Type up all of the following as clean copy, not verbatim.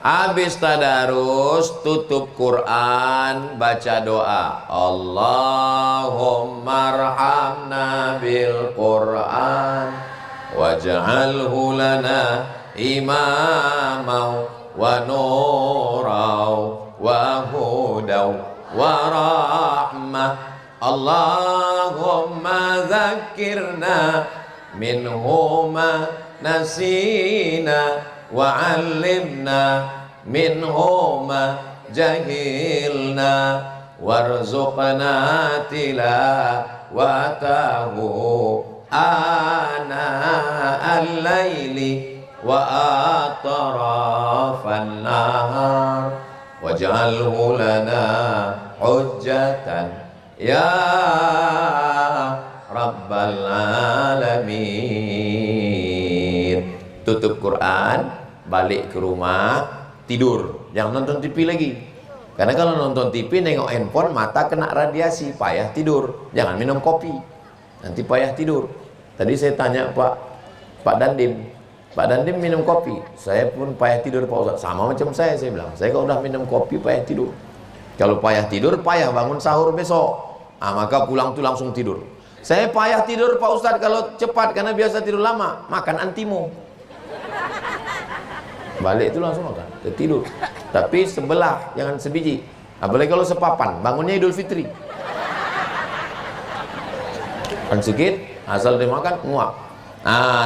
Habis tadarus, tutup Quran, baca doa. Allahumma arhamna bil Quran waj'alhu lana imamau wa nurau wa hudau wa rahmah. Allahumma zakirna minhuma nasina wa 'allimna minhuma jahilna warzuqna tilawatahu ana al-laili wa atrafan nahar waj'alhu lana hujjatan ya rabbal alamin. Tutup Quran, balik ke rumah, tidur. Jangan nonton TV lagi. Karena kalau nonton TV, nengok handphone, mata kena radiasi, payah tidur. Jangan minum kopi, nanti payah tidur. Tadi saya tanya Pak Dandim, Pak Dandim minum kopi, saya pun payah tidur Pak Ustaz. Sama macam saya bilang, saya kalau udah minum kopi payah tidur. Kalau payah tidur, payah bangun sahur besok. Maka pulang tuh langsung tidur. Saya payah tidur Pak Ustaz kalau cepat, karena biasa tidur lama, makan antimo. Balik itu langsung makan, tidur. Tapi sebelah, jangan sebiji. Apalagi kalau sepapan, bangunnya Idul Fitri. Kan sedikit, asal dimakan, muak.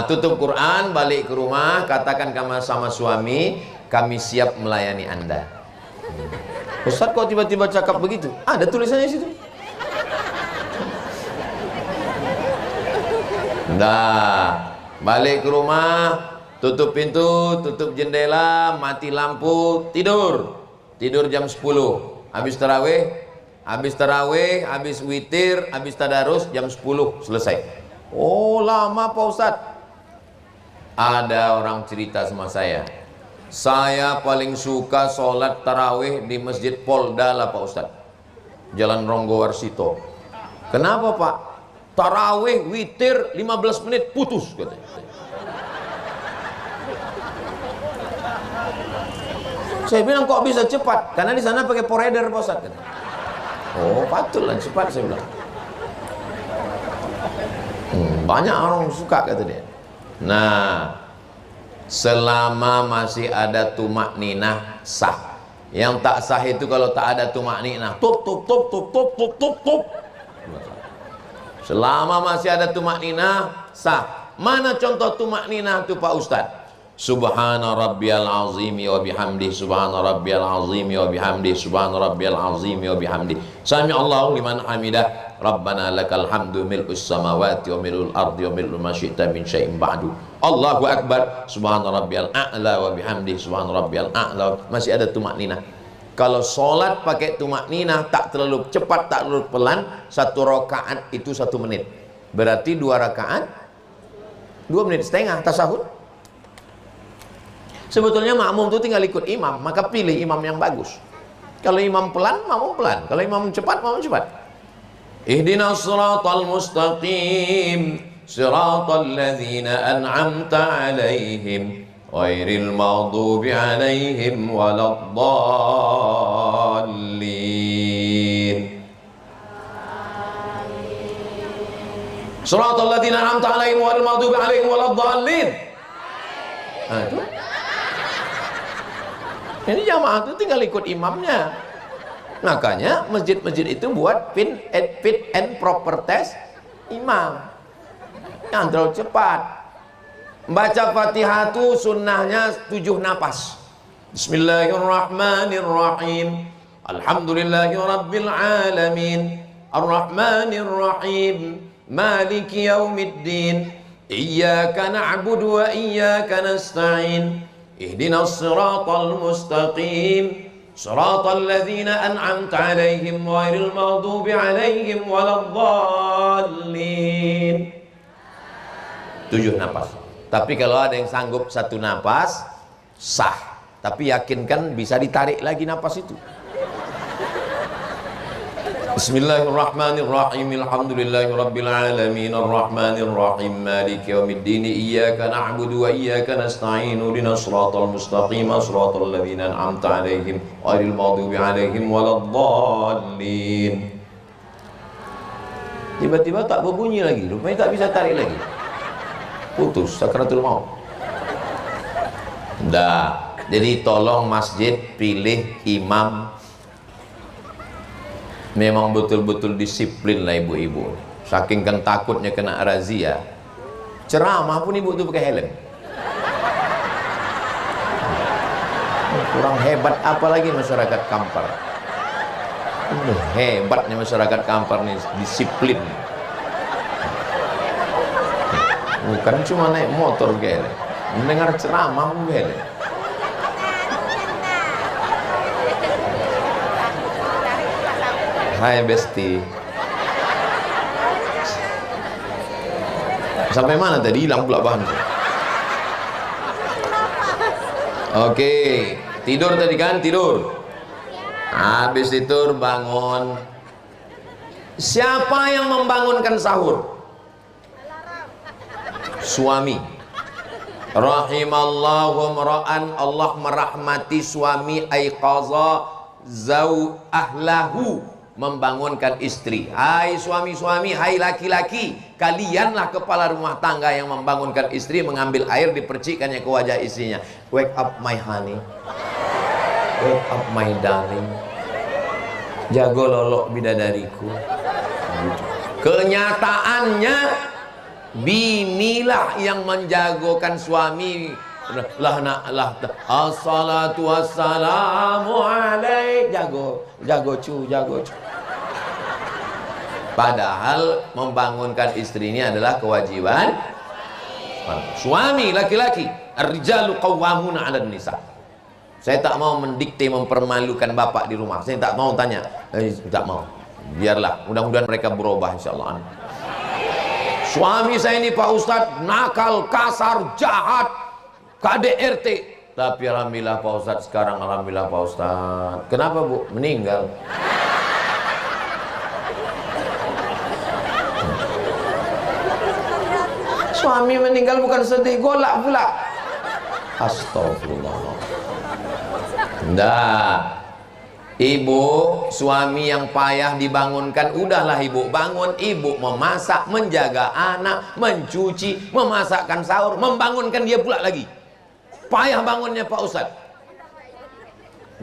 Tutup Quran, balik ke rumah, katakan sama suami, kami siap melayani Anda. Ustaz kok tiba-tiba cakap begitu? Ada tulisannya di situ. Nah, balik ke rumah, tutup pintu, tutup jendela, mati lampu, tidur. Tidur jam 10. Habis tarawih, habis witir, habis tadarus jam 10 selesai. Oh, lama Pak Ustaz. Ada orang cerita sama saya paling suka sholat tarawih di Masjid Polda lah Pak Ustaz, Jalan Ronggo Warsito. Kenapa Pak? Tarawih, witir 15 menit putus katanya. Saya bilang kok bisa cepat? Karena di sana pakai poreder Pak Ustaz. Oh, patutlah cepat saya bilang. Banyak orang suka kata dia. Nah, selama masih ada tumak ninah sah. Yang tak sah itu kalau tak ada tumak ninah, tup. Selama masih ada tumak ninah sah. Mana contoh tumak ninah itu Pak Ustaz? Subhana rabbiyal azimi wa bihamdi, subhana rabbiyal azimi wa bihamdi, subhana rabbiyal azimi wa bihamdi. Sami Allahu liman hamidah, rabbana lakal hamdu mil'us samawati wa mil'ul ardi wa mil'u ma syi'ta min syai'in ba'du. Allahu akbar, subhana rabbiyal a'la wa bihamdi, subhana rabbiyal a'la. Masih ada tumak ninah. Kalau sholat pakai tumak ninah, tak terlalu cepat, tak terlalu pelan, 1 rakaat itu 1 menit. Berarti 2 rakaat 2 menit setengah tasahud. Sebetulnya makmum itu tinggal ikut imam, maka pilih imam yang bagus. Kalau imam pelan, makmum pelan. Kalau imam cepat, makmum cepat. Ihdinas siratal mustaqim, siratal ladzina an'amta 'alaihim, ghairil maghdubi 'alaihim waladdallin. Siratal ladzina an'amta 'alaihim, ghairil maghdubi 'alaihim waladdallin. Itu. Ini jamaah itu tinggal ikut imamnya. Makanya masjid-masjid itu buat fit and proper test imam. Jangan terlalu cepat. Baca Fatihah itu sunnahnya 7 napas. Bismillahirrahmanirrahim. Alhamdulillahirabbil alamin. Arrahmanirrahim. Maliki yaumiddin. Iyyaka na'budu wa iyyaka nasta'in. Ihdinas siratal mustaqim, siratal ladzina an'amta 'alaihim ghairil maghdubi 'alaihim waladdallin. 7 napas. Tapi kalau ada yang sanggup 1 napas, sah. Tapi yakinkan bisa ditarik lagi napas itu. Bismillahirrahmanirrahim. Alhamdulillahirabbil alamin arrahmanir rahim maliki yaumiddin iyyaka na'budu wa iyyaka nasta'in ihdinas siratal mustaqim siratal ladzina an'amta 'alaihim ghairil maghdubi 'alaihim waladdallin. Tiba-tiba tak berbunyi lagi, rupanya tak bisa tarik lagi. Putus sakratul maut. Dah. Jadi tolong masjid pilih imam memang betul-betul disiplin lah ibu-ibu. Saking kan takutnya kena razia, ceramah pun ibu tu pakai helm. Kurang hebat apalagi masyarakat Kampar. Hebatnya masyarakat Kampar nih, disiplin. Bukan cuma naik motor kayak mendengar ceramah pun kayak. Hai Besti. Sampai mana tadi? Hilang pula bahan. Oke, tidur tadi kan? Tidur. Habis tidur bangun. Siapa yang membangunkan sahur? Suami. Rahimallahu mar'an, Allah merahmati suami aiqaza zau ahlahu, membangunkan istri. Hai suami-suami, hai laki-laki, kalianlah kepala rumah tangga yang membangunkan istri, mengambil air dipercikkannya ke wajah istrinya. Wake up my honey, wake up my darling, jago lolok bidadariku. Kenyataannya binilah yang menjagokan suami. Assalatu wassalamu alaik, jago cu. Padahal membangunkan istri ini adalah kewajiban suami laki-laki. Ar-rijalu qawwamuna 'alan nisa. Saya tak mau mendikte, mempermalukan bapak di rumah. Saya tak mau tanya. Tak mau. Biarlah, mudah-mudahan mereka berubah insyaallah. Suami saya ini Pak Ustadz nakal, kasar, jahat, KDRT. Tapi alhamdulillah Pak Ustadz sekarang, alhamdulillah Pak Ustadz. Kenapa Bu? Meninggal. Suami meninggal bukan sedih, golak pula. Astagfirullah. Nah, ibu, suami yang payah dibangunkan, udahlah ibu bangun, ibu memasak, menjaga anak, mencuci, memasakkan sahur, membangunkan dia pula lagi. Payah bangunnya Pak Ustadz.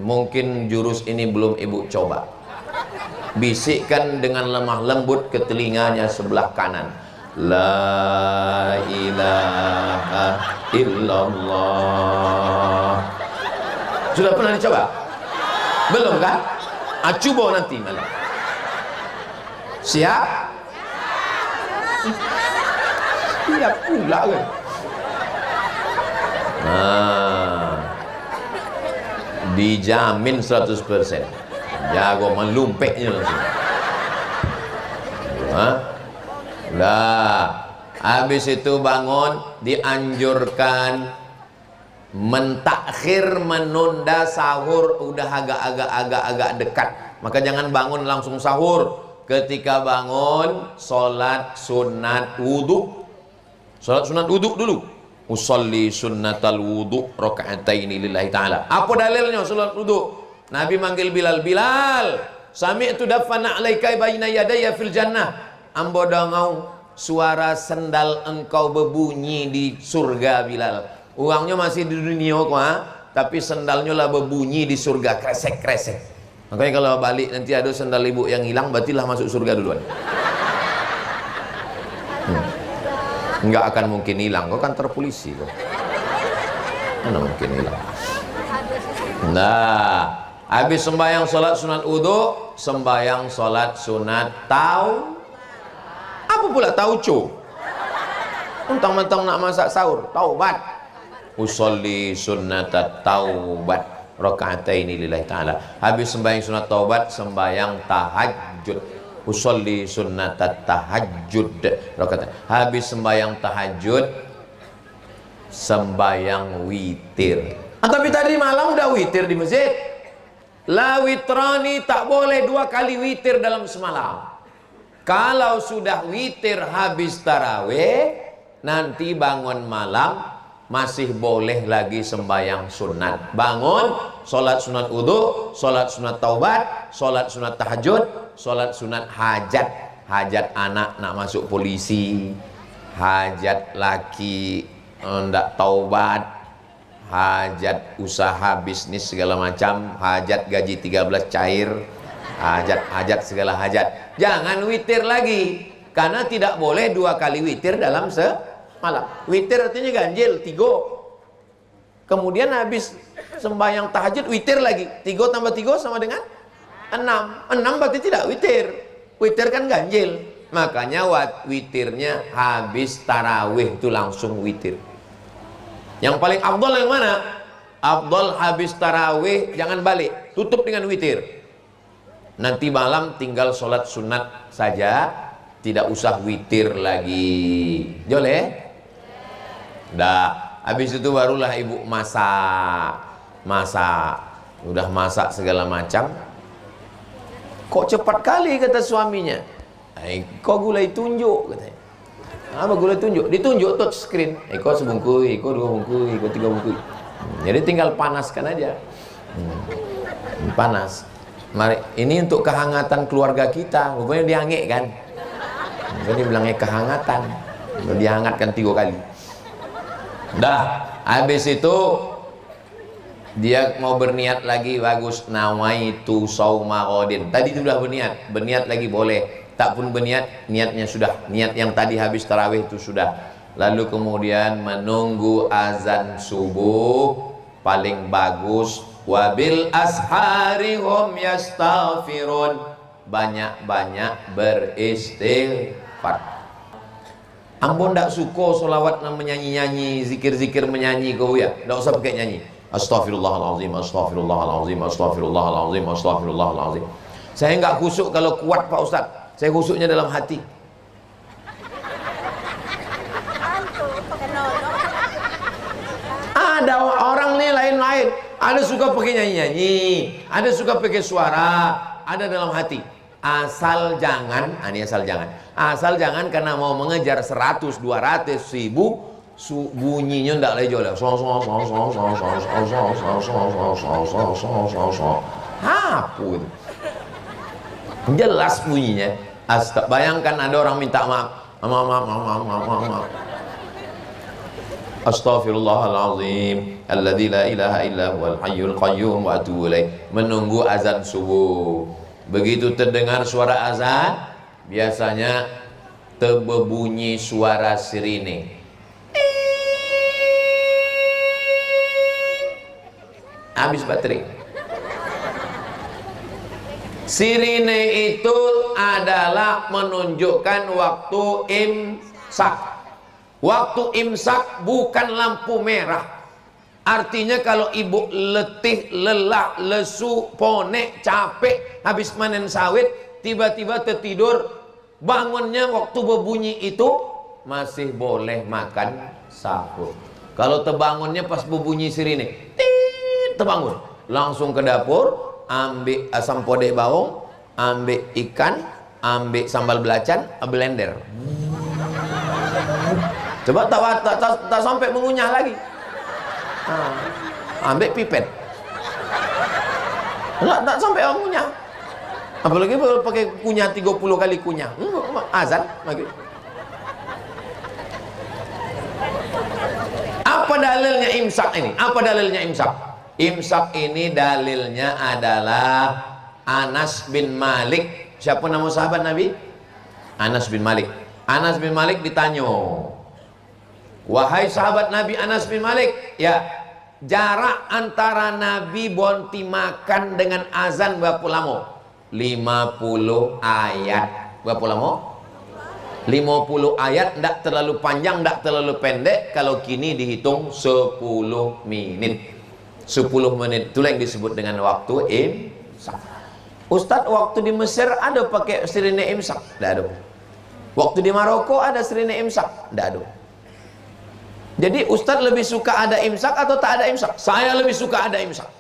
Mungkin jurus ini belum ibu coba. Bisikkan dengan lemah lembut ke telinganya sebelah kanan. La ilaha illallah. Sudah pernah dicoba? Belum kan? Coba nanti malam. Siap? Siap pula kan? Nah, dijamin 100%. Jago melumpeknya langsung. Nah, habis itu bangun, dianjurkan mentakhir, menunda sahur udah agak dekat. Maka jangan bangun langsung sahur. Ketika bangun, sholat sunat wudhu. Sholat sunat wudhu dulu. Usolli sunnatal wudhu raka'ataini lillahi ta'ala. Apa dalilnya sholat wudhu? Nabi manggil Bilal, Bilal, sami'tu dafana alaika baina yadayya fil jannah. Ambo dongau suara sendal engkau berbunyi di surga Bilal. Uangnya masih di dunia kok, tapi sendalnya lah berbunyi di surga, kresek-kresek. Makanya kalau balik nanti ada sendal ibu yang hilang, berarti lah masuk surga duluan. Enggak akan mungkin hilang, kau kantor polisi kok. Mana mungkin hilang. Nah, habis sembahyang sholat sunat wudhu, sembahyang sholat sunat apa pula tauco? Mentang-mentang nak masak sahur, taubat. Usolli sunnatat taubat raka'ataini lillahi ta'ala. Habis sembahyang sunat taubat, sembahyang tahajud. Usolli sunnatat tahajud raka'at. Habis sembahyang tahajud, sembahyang witir. Tapi tadi malam udah witir di masjid. La witrani, tak boleh 2 kali witir dalam semalam. Kalau sudah witir habis tarawih, nanti bangun malam masih boleh lagi sembahyang sunat. Bangun, sholat sunat wudu, sholat sunat taubat, sholat sunat tahajud, sholat sunat hajat. Hajat anak nak masuk polisi, hajat laki ndak taubat, hajat usaha bisnis segala macam, hajat gaji 13 cair, hajat segala hajat. Jangan witir lagi, karena tidak boleh 2 kali witir dalam semalam. Witir artinya ganjil, 3. Kemudian habis sembahyang tahajud witir lagi, 3 tambah 3 sama dengan 6. 6 berarti tidak witir. Witir kan ganjil. Makanya witirnya habis tarawih itu langsung witir. Yang paling afdal yang mana? Afdal habis tarawih jangan balik, tutup dengan witir. Nanti malam tinggal sholat sunat saja, tidak usah witir lagi. Boleh? Dah, habis itu barulah ibu masak. Udah masak segala macam. Kok cepat kali, kata suaminya. Kok gulai tunjuk, katanya. Apa gulai tunjuk? Ditunjuk touch screen. Kok sebungkui, kok 2 bungkui, kok 3 bungkui. Jadi tinggal panaskan aja. Panas. Mari, ini untuk kehangatan keluarga kita. Rupanya dihangit kan. Jadi bilangnya kehangatan. Dihangatkan 3 kali. Dah, habis itu dia mau berniat lagi, bagus. Nawaitu sauma ghadin. Tadi sudah berniat lagi boleh. Tak pun berniat, niatnya sudah. Niat yang tadi habis tarawih itu sudah. Lalu kemudian menunggu azan subuh, paling bagus. Wabil ashari hum yastaghfirun. Banyak-banyak beristighfar. Ampun tak suka solawat menyanyi-nyanyi, zikir-zikir menyanyi kau ya. Tak usah pakai nyanyi. Astaghfirullahaladzim, astaghfirullahaladzim, astaghfirullahaladzim, astaghfirullahaladzim. Saya enggak khusyuk kalau kuat Pak Ustaz. Saya khusyuknya dalam hati. Ada orang nih lain-lain. Ada suka pakai nyanyi-nyanyi, ada suka pakai suara, ada dalam hati. Asal jangan, ini asal jangan. Asal jangan karena mau mengejar 100, 200, 1000, bunyinya ndak lejo lah. Hapu itu. Jelas bunyinya. Bayangkan ada orang minta maaf. Maaf. Astaghfirullahaladzim alladzi la ilaha illa huwal hayyul qayyum wa atubu ilaih. Menunggu azan subuh. Begitu terdengar suara azan, biasanya terbunyi suara sirine. Habis baterai. Sirine itu adalah menunjukkan waktu imsak. Waktu imsak bukan lampu merah. Artinya kalau ibu letih, lelah, lesu, ponek, capek, habis panen sawit, tiba-tiba tertidur, bangunnya waktu berbunyi itu masih boleh makan sahur. Kalau terbangunnya pas berbunyi sirine, terbangun, langsung ke dapur, ambil asam podeh bawang, ambil ikan, ambil sambal belacan, blender. Coba tak sampai mengunyah lagi. Ambil pipet. Tak sampai mengunyah. Apalagi pakai kunyah 30 kali kunyah. Azan maghrib. Apa dalilnya imsak ini? Apa dalilnya imsak? Imsak ini dalilnya adalah Anas bin Malik. Siapa nama sahabat Nabi? Anas bin Malik. Anas bin Malik ditanya, wahai sahabat Nabi Anas bin Malik, ya, jarak antara Nabi bonti makan dengan azan berapa lama? 50 ayat. Berapa lama? 50 ayat, tidak terlalu panjang, tidak terlalu pendek. Kalau kini dihitung 10 menit. 10 menit itulah yang disebut dengan waktu imsak. Ustadz, waktu di Mesir ada pakai sirine imsak? Tidak ada. Waktu di Maroko ada sirine imsak? Tidak ada. Jadi Ustadz lebih suka ada imsak atau tak ada imsak? Saya lebih suka ada imsak.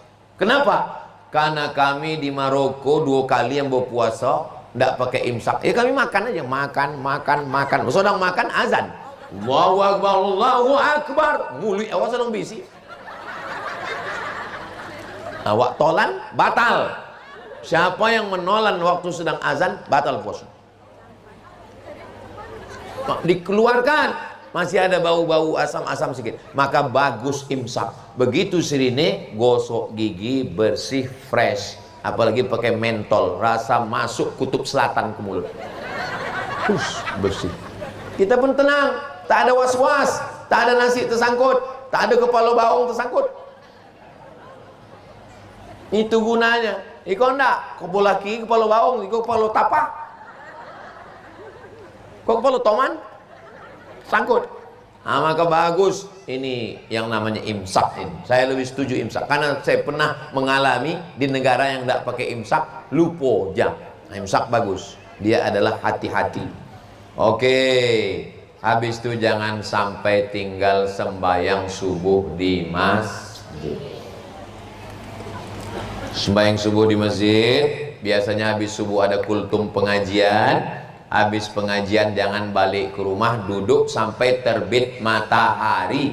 Kenapa? karena kami di Maroko 2 kali yang berpuasa tidak pakai imsak. Kami makan aja, makan. Sedang makan azan. Allahu Akbar, Allahu Akbar. Mulut awak sedang bisi. Awak tolan, batal. Siapa yang menolan waktu sedang azan, batal puasa. Dikeluarkan. Masih ada bau-bau asam-asam sedikit, maka bagus imsak. Begitu sirine, gosok gigi bersih, fresh. Apalagi pakai mentol, rasa masuk kutub selatan ke mulut. Bersih. Kita pun tenang, tak ada was-was, tak ada nasi tersangkut, tak ada kepala bawang tersangkut. Itu gunanya. Iko ndak, kepala laki, kepala bawang, iko kepala tapak. Kok kepala toman? Sangkut. Maka bagus ini yang namanya imsak ini. Saya lebih setuju imsak karena saya pernah mengalami di negara yang tidak pakai imsak, lupa jam. Imsak bagus. Dia adalah hati-hati. Oke. Habis itu jangan sampai tinggal sembahyang subuh di masjid. Sembahyang subuh di masjid, biasanya habis subuh ada kultum pengajian. Habis pengajian jangan balik ke rumah, duduk sampai terbit matahari.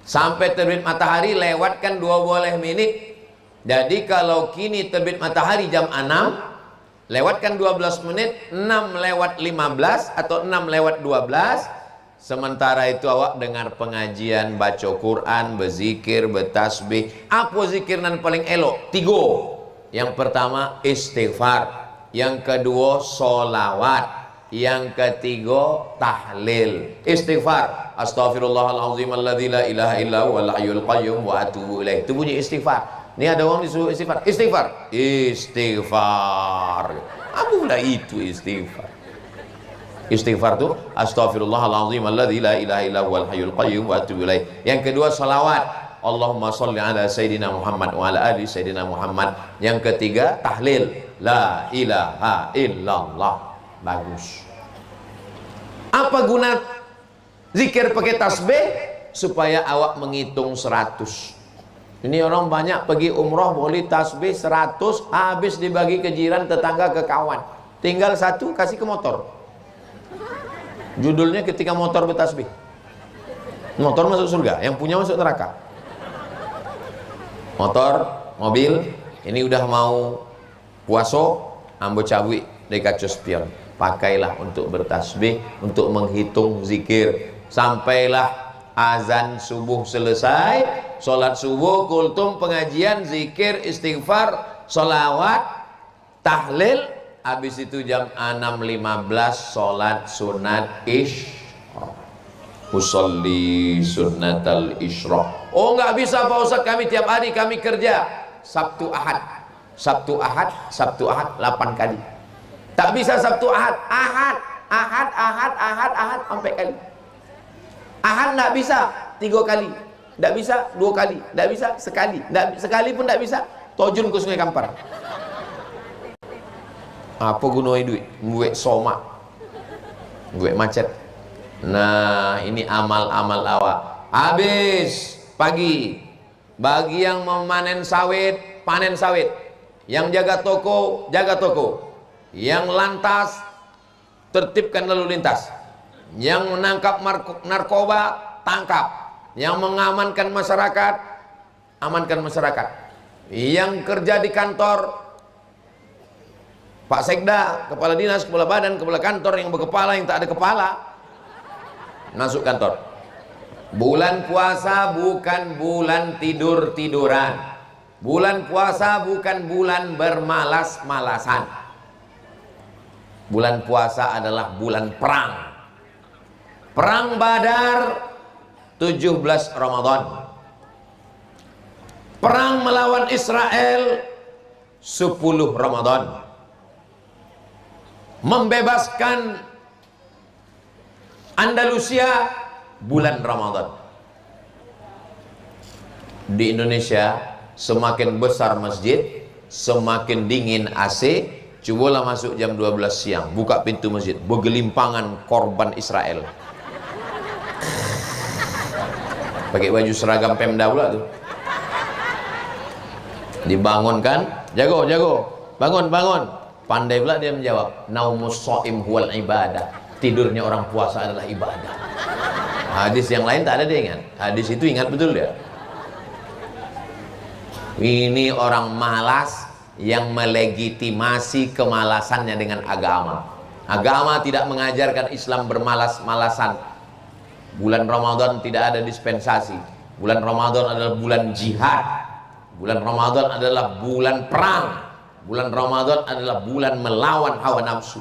Sampai terbit matahari lewatkan 12 menit. Jadi kalau kini terbit matahari jam 6, lewatkan 12 menit, 6 lewat 15 atau 6 lewat 12. Sementara itu awak dengar pengajian, baca Quran, berzikir, bertasbih. Apa zikir yang paling elok? 3. Yang pertama istighfar. Yang kedua sholawat. Yang ketiga tahlil. Istighfar. Astaghfirullahaladzim alladzi la ilaha illa huwal hayyul qayyum wa atubu ilaih. Itu bunyi istighfar. Ini ada orang disuruh istighfar. Istighfar. Istighfar. Apa pula itu istighfar? Istighfar itu astaghfirullahaladzim alladzi la ilaha illa huwal hayyul qayyum wa atubu ilaih. Yang kedua sholawat. Allahumma sholli ala Sayyidina Muhammad wa ala ali Sayyidina Muhammad. Yang ketiga tahlil. La ilaha illallah. Bagus. Apa guna zikir pakai tasbih? Supaya awak menghitung 100. Ini orang banyak pergi umroh boleh tasbih 100, habis dibagi ke jiran, tetangga, ke kawan. Tinggal 1 kasih ke motor. Judulnya ketika motor bertasbih. Motor masuk surga, yang punya masuk neraka. Motor, mobil, ini udah mau puaso, ambo cabui dekat spion. Pakailah untuk bertasbih, untuk menghitung zikir. Sampailah azan subuh selesai, sholat subuh, kultum, pengajian, zikir, istighfar, sholawat, tahlil. Habis itu jam 6.15 sholat sunat isyraq. Usolli sunnatal isyraq. Oh nggak bisa Pak Ustaz, kami tiap hari kami kerja. Sabtu Ahad, Sabtu Ahad, Sabtu Ahad 8 kali. Tak bisa Sabtu Ahad, Ahad, Ahad, Ahad, Ahad, Ahad sampai kali. Ahad nggak bisa 3 kali, nggak bisa 2 kali, nggak bisa sekali, sekali pun nggak bisa. Tojun ke Sungai Kampar. Apa gunanya duit? Buat soma, buat macet. Nah ini amal-amal awak. Habis pagi, bagi yang memanen sawit, panen sawit. Yang jaga toko, jaga toko. Yang lantas, tertibkan lalu lintas. Yang menangkap narkoba, tangkap. Yang mengamankan masyarakat, amankan masyarakat. Yang kerja di kantor, Pak Sekda, kepala dinas, kepala badan, kepala kantor, yang berkepala, yang tak ada kepala, masuk kantor. Bulan puasa bukan bulan tidur-tiduran. Bulan puasa bukan bulan bermalas-malasan. Bulan puasa adalah bulan perang. Perang Badar 17 Ramadan. Perang melawan Israel 10 Ramadan. Membebaskan Andalusia bulan Ramadan. Di Indonesia semakin besar masjid, semakin dingin AC. Cobalah masuk jam 12 siang, buka pintu masjid, bergelimpangan korban Israel. Pakai baju seragam Pemda pula tuh. Dibangunkan, jago, jago, bangun, bangun. Pandai pula dia menjawab, naumus shaim huwal ibadah. Tidurnya orang puasa adalah ibadah. Hadis yang lain tak ada dia ingat. Hadis itu ingat betul dia. Ini orang malas yang melegitimasi kemalasannya dengan agama. Agama tidak mengajarkan Islam bermalas-malasan. Bulan Ramadan tidak ada dispensasi. Bulan Ramadan adalah bulan jihad. Bulan Ramadan adalah bulan perang. Bulan Ramadan adalah bulan melawan hawa nafsu.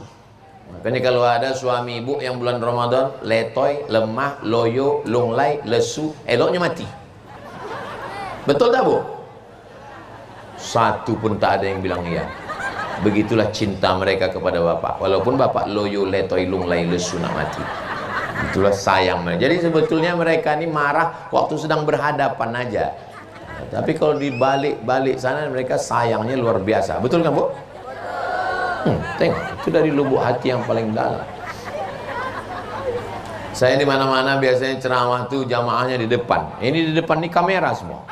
Makanya kalau ada suami ibu yang bulan Ramadan letoy, lemah, loyo, lunglai, lesu, eloknya mati. Betul tak bu? Satu pun tak ada yang bilang iya. Begitulah cinta mereka kepada bapak. Walaupun bapak loyo, letoy, lunglai, lesu nak mati. Itulah sayang mereka. Jadi sebetulnya mereka ini marah waktu sedang berhadapan aja. Tapi kalau dibalik-balik sana mereka sayangnya luar biasa. Betul kan bu? Tengok, itu dari lubuk hati yang paling dalam. Saya di mana-mana biasanya ceramah tuh jamaahnya di depan. Ini di depan nih kamera semua.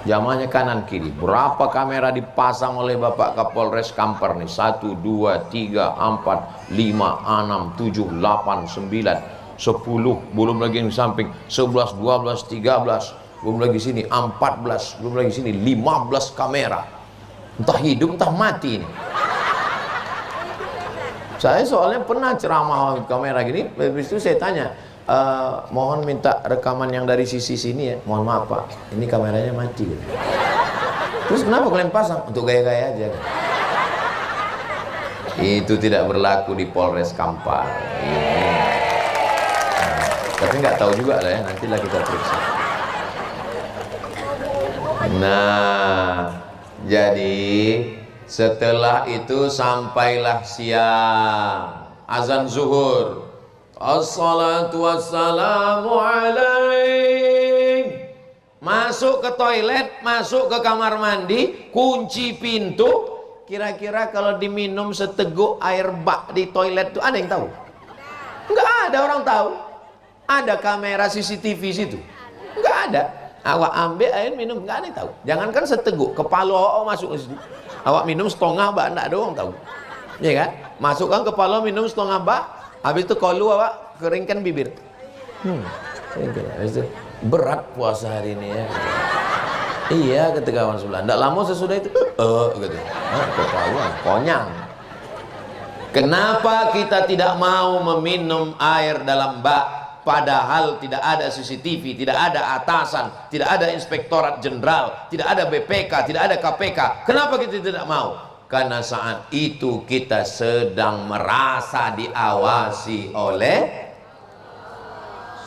Jamaahnya kanan kiri. Berapa kamera dipasang oleh Bapak Kapolres Kampar nih? 1, 2, 3, 4, 5, 6, 7, 8, 9, 10. Belum lagi yang di samping 11, 12, 13. Belum lagi sini 14. Belum lagi sini 15 kamera. Entah hidup entah mati ini. Saya soalnya pernah ceramah kamera gini. Habis itu saya tanya, mohon minta rekaman yang dari sisi sini ya. Mohon maaf pak, ini kameranya mati. Terus kenapa kalian pasang? Untuk gaya-gaya aja. Itu tidak berlaku di Polres Kampar. Tapi nggak tahu juga lah ya. Nantilah kita periksa. Nah, jadi setelah itu sampailah siang, azan zuhur. Assalatu wassalamu alaik. Masuk ke toilet, masuk ke kamar mandi, kunci pintu. Kira-kira kalau diminum seteguk air bak di toilet itu ada yang tahu? Enggak ada orang tahu. Ada kamera CCTV situ? Enggak ada. Awak ambil air minum, enggak ada yang tahu. Jangankan seteguk, kepala awak masuk ke situ. Awak minum setengah bak, enggak ada orang tahu. Ya kan? Masukkan kepala minum setengah bak, habis itu kalau awak keringkan bibir. Habis itu berat puasa hari ini ya. Iya, kata kawan sebelah. Enggak lama sesudah itu, gitu. Ketahuan, konyang. Kenapa kita tidak mau meminum air dalam bak? Padahal tidak ada CCTV, tidak ada atasan, tidak ada inspektorat jenderal, tidak ada BPK, tidak ada KPK. Kenapa kita tidak mau? Karena saat itu kita sedang merasa diawasi oleh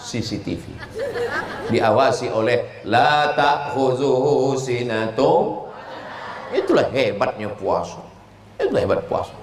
CCTV, diawasi oleh la ta'khuzuhu sinatun. Itulah hebatnya puasa. Itulah hebat puasa.